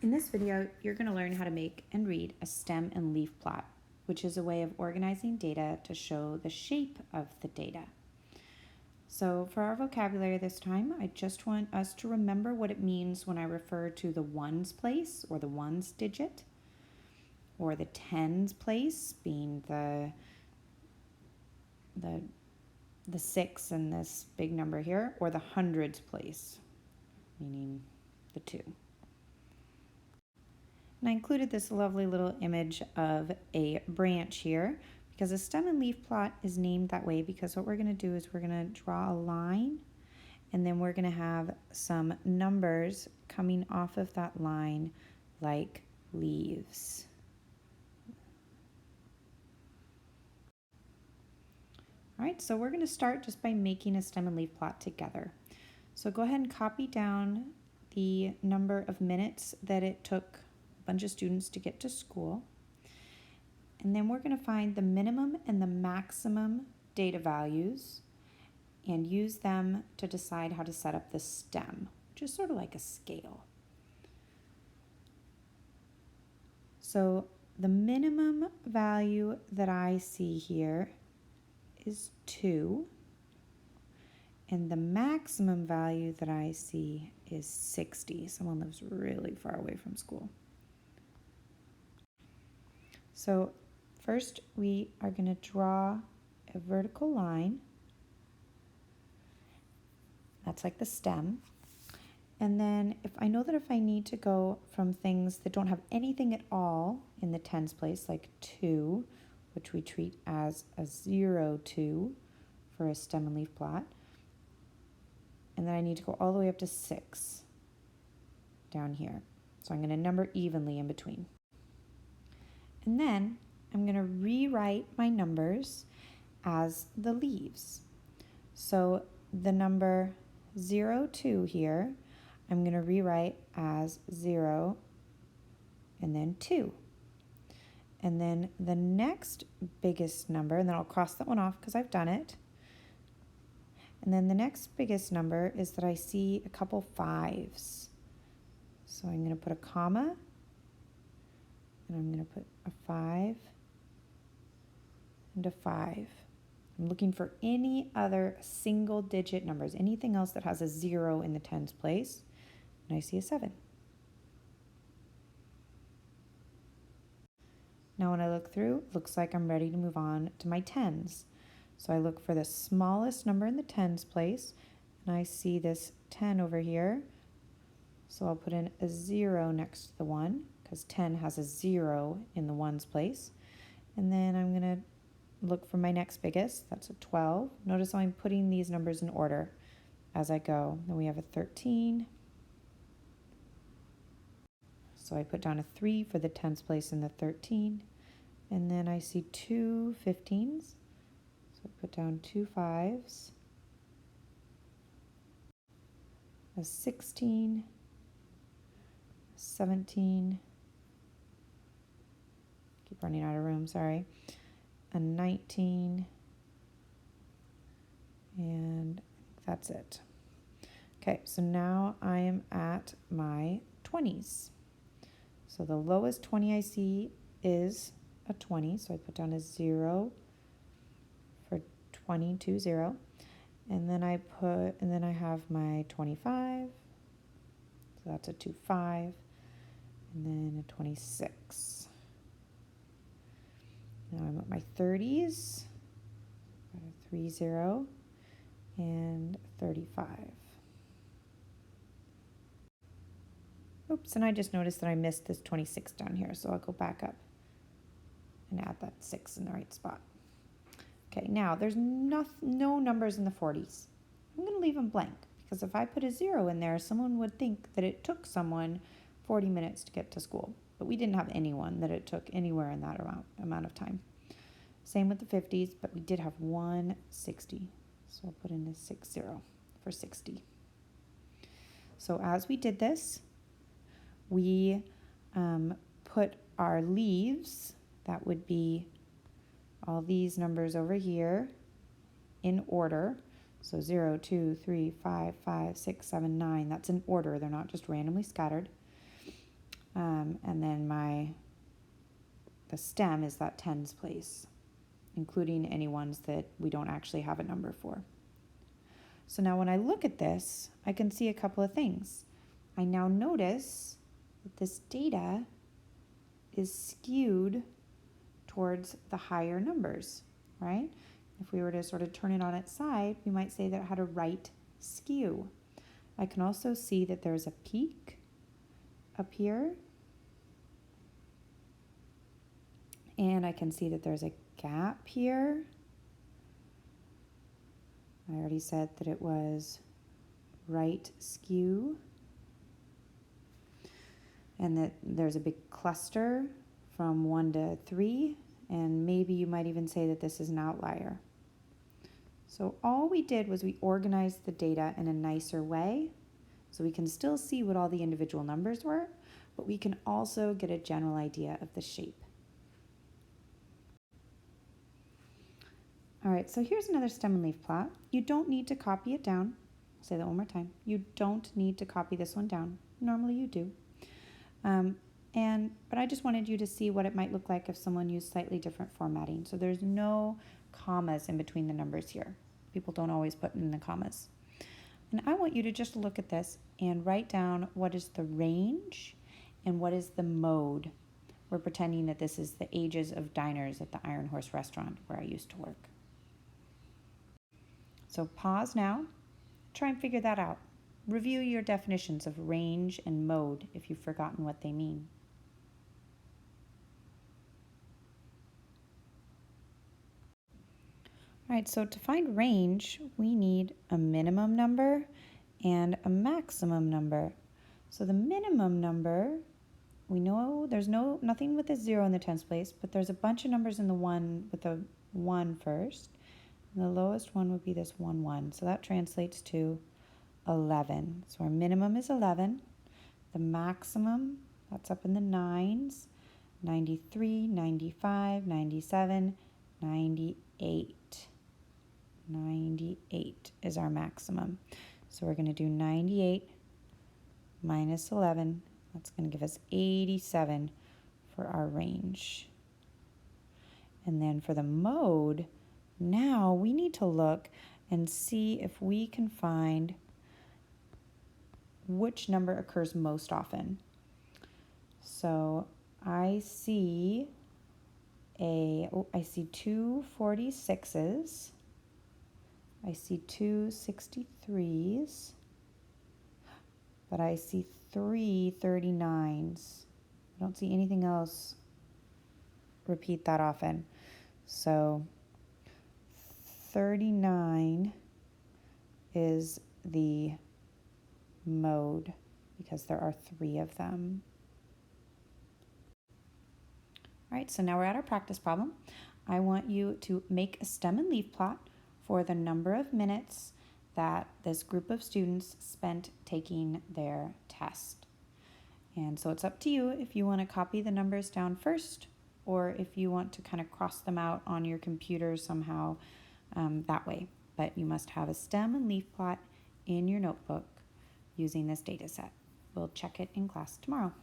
In this video, you're going to learn how to make and read a stem and leaf plot, which is a way of organizing data to show the shape of the data. So for our vocabulary this time, I just want us to remember what it means when I refer to the ones place or the ones digit, or the tens place being the 6 and this big number here, or the hundreds place, meaning the 2. And I included this lovely little image of a branch here because a stem and leaf plot is named that way because what we're going to do is we're going to draw a line and then we're going to have some numbers coming off of that line like leaves. All right, so we're going to start just by making a stem and leaf plot together. So go ahead and copy down the number of minutes that it took a bunch of students to get to school. And then we're going to find the minimum and the maximum data values and use them to decide how to set up the stem, which is sort of like a scale. So the minimum value that I see here is 2, and the maximum value that I see is 60. Someone lives really far away from school. So first we are going to draw a vertical line. That's like the stem. And then if I know that if I need to go from things that don't have anything at all in the tens place, like 2, which we treat as a 0, 2 for a stem and leaf plot. And then I need to go all the way up to 6 down here. So I'm going to number evenly in between. And then I'm going to rewrite my numbers as the leaves. So the number 0, 2 here, I'm going to rewrite as 0 and then 2. And then the next biggest number, and then I'll cross that one off because I've done it. And then the next biggest number is that I see a couple 5s. So I'm going to put a comma, and I'm going to put a 5 and a 5. I'm looking for any other single digit numbers, anything else that has a 0 in the tens place, and I see a 7. Now when I look through, it looks like I'm ready to move on to my tens. So I look for the smallest number in the tens place, and I see this 10 over here. So I'll put in a 0 next to the 1, because 10 has a 0 in the ones place. And then I'm going to look for my next biggest, that's a 12. Notice how I'm putting these numbers in order as I go. Then we have a 13. So I put down a 3 for the tens place in the 13. And then I see 2 15s. So I put down 2 5s. A 16. 17. Keep running out of room, sorry. A 19. And that's it. Okay, so now I am at my 20s. So the lowest 20 I see is a 20, so I put down a 0 for 20, 2, 0. And then I have my 25, so that's a 2, 5, and then a 26. Now I'm at my 30s, got a 3, 0, and 35. Oops, and I just noticed that I missed this 26 down here, so I'll go back up and add that 6 in the right spot. Okay, now there's no numbers in the 40s. I'm going to leave them blank because if I put a 0 in there, someone would think that it took someone 40 minutes to get to school, but we didn't have anyone that it took anywhere in that amount of time. Same with the 50s, but we did have one 60, so I'll put in a 60 for 60. So as we did this, we put our leaves, that would be all these numbers over here, in order. So 0, 2, 3, 5, 5, 6, 7, 9. That's in order. They're not just randomly scattered. And then the stem is that tens place, including any ones that we don't actually have a number for. So now when I look at this, I can see a couple of things. I now notice that this data is skewed towards the higher numbers, right? If we were to sort of turn it on its side, we might say that it had a right skew. I can also see that there's a peak up here. And I can see that there's a gap here. I already said that it was right skew. And that there's a big cluster from 1 to 3. And maybe you might even say that this is an outlier. So all we did was we organized the data in a nicer way. So we can still see what all the individual numbers were, but we can also get a general idea of the shape. All right, so here's another stem and leaf plot. You don't need to copy it down. I'll say that one more time. You don't need to copy this one down. Normally you do. But I just wanted you to see what it might look like if someone used slightly different formatting. So there's no commas in between the numbers here. People don't always put in the commas. And I want you to just look at this and write down what is the range and what is the mode. We're pretending that this is the ages of diners at the Iron Horse restaurant where I used to work. So pause now, try and figure that out. Review your definitions of range and mode if you've forgotten what they mean. All right, so to find range, we need a minimum number and a maximum number. So the minimum number, we know there's nothing with a 0 in the tens place, but there's a bunch of numbers in the 1 with a 1 first. And the lowest one would be this 1, 1. So that translates to 11. So our minimum is 11. The maximum, that's up in the 9s, 93, 95, 97, 98. 98 is our maximum. So we're going to do 98 minus 11. That's going to give us 87 for our range. And then for the mode, now we need to look and see if we can find which number occurs most often. So I see I see 2 46s. I see 2 63s. But I see 3 39s. I don't see anything else repeat that often. So 39 is the mode because there are 3 of them. All right, so now we're at our practice problem. I want you to make a stem and leaf plot for the number of minutes that this group of students spent taking their test. And so it's up to you if you want to copy the numbers down first or if you want to kind of cross them out on your computer somehow that way. But you must have a stem and leaf plot in your notebook using this data set. We'll check it in class tomorrow.